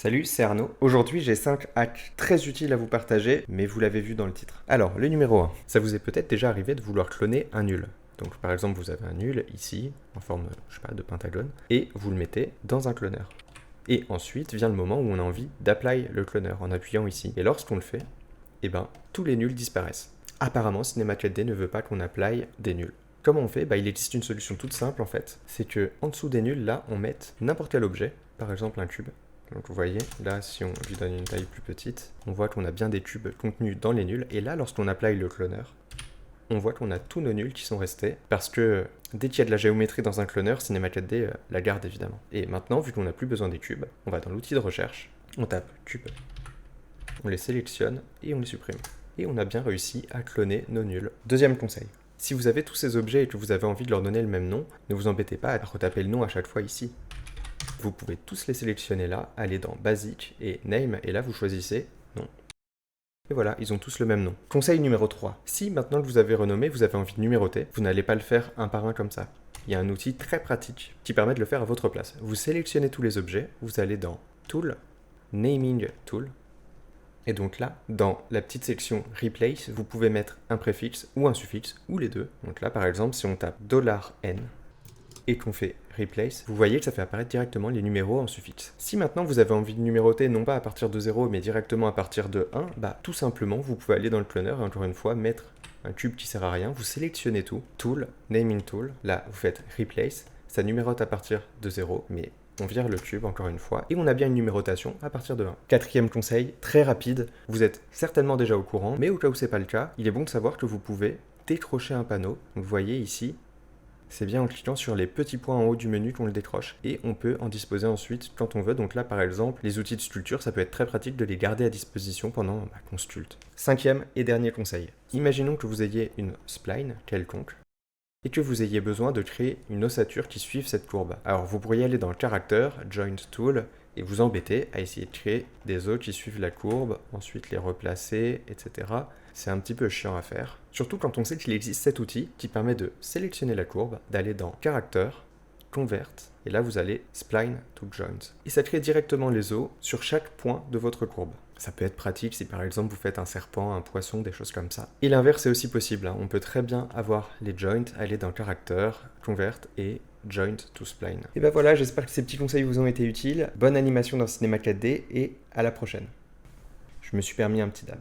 Salut, c'est Arnaud. Aujourd'hui, j'ai 5 hacks très utiles à vous partager, mais vous l'avez vu dans le titre. Alors, le numéro 1. Ça vous est peut-être déjà arrivé de vouloir cloner un nul. Donc, par exemple, vous avez un nul ici, en forme, je sais pas, de pentagone, et vous le mettez dans un cloneur. Et ensuite vient le moment où on a envie d'apply le cloneur en appuyant ici. Et lorsqu'on le fait, eh ben, tous les nuls disparaissent. Apparemment, CinemaCAD ne veut pas qu'on apply des nuls. Comment on fait? Il existe une solution toute simple en fait. C'est que en dessous des nuls, là, on mette n'importe quel objet, par exemple un cube. Donc vous voyez, là, si on lui donne une taille plus petite, on voit qu'on a bien des cubes contenus dans les nuls. Et là, lorsqu'on apply le cloneur, on voit qu'on a tous nos nuls qui sont restés, parce que dès qu'il y a de la géométrie dans un cloneur, CinemaCAD la garde évidemment. Et maintenant, vu qu'on n'a plus besoin des cubes, on va dans l'outil de recherche, on tape cube, on les sélectionne et on les supprime. Et on a bien réussi à cloner nos nuls. Deuxième conseil. Si vous avez tous ces objets et que vous avez envie de leur donner le même nom, ne vous embêtez pas à retaper le nom à chaque fois ici. Vous pouvez tous les sélectionner là, aller dans Basic et Name, et là vous choisissez nom. Et voilà, ils ont tous le même nom. Conseil numéro 3. Si maintenant que vous avez renommé, vous avez envie de numéroter, vous n'allez pas le faire un par un comme ça. Il y a un outil très pratique qui permet de le faire à votre place. Vous sélectionnez tous les objets, vous allez dans Tool, Naming Tool, et donc là, dans la petite section Replace, vous pouvez mettre un préfixe ou un suffixe, ou les deux. Donc là, par exemple, si on tape $n et qu'on fait Replace, vous voyez que ça fait apparaître directement les numéros en suffixe. Si maintenant vous avez envie de numéroter non pas à partir de 0, mais directement à partir de 1, tout simplement, vous pouvez aller dans le cloneur et encore une fois mettre un cube qui sert à rien, vous sélectionnez tout, Tool, Naming Tool, là vous faites Replace, ça numérote à partir de 0, mais on vire le cube encore une fois, et on a bien une numérotation à partir de 1. Quatrième conseil, très rapide, vous êtes certainement déjà au courant, mais au cas où c'est pas le cas, il est bon de savoir que vous pouvez décrocher un panneau. Vous voyez ici, c'est bien en cliquant sur les petits points en haut du menu qu'on le décroche, et on peut en disposer ensuite quand on veut. Donc là par exemple, les outils de sculpture, ça peut être très pratique de les garder à disposition pendant qu'on sculpte. Cinquième et dernier conseil, imaginons que vous ayez une spline quelconque, et que vous ayez besoin de créer une ossature qui suive cette courbe. Alors vous pourriez aller dans le Character, Joint Tool, et vous embêter à essayer de créer des os qui suivent la courbe, ensuite les replacer, etc. C'est un petit peu chiant à faire. Surtout quand on sait qu'il existe cet outil qui permet de sélectionner la courbe, d'aller dans Character, Convert, et là vous allez Spline to Joint. Et ça crée directement les os sur chaque point de votre courbe. Ça peut être pratique si par exemple vous faites un serpent, un poisson, des choses comme ça. Et l'inverse est aussi possible, On peut très bien avoir les joints, aller dans Character, Convert et Joint to Spline. Et ben voilà, j'espère que ces petits conseils vous ont été utiles. Bonne animation dans Cinema 4D et à la prochaine. Je me suis permis un petit dab.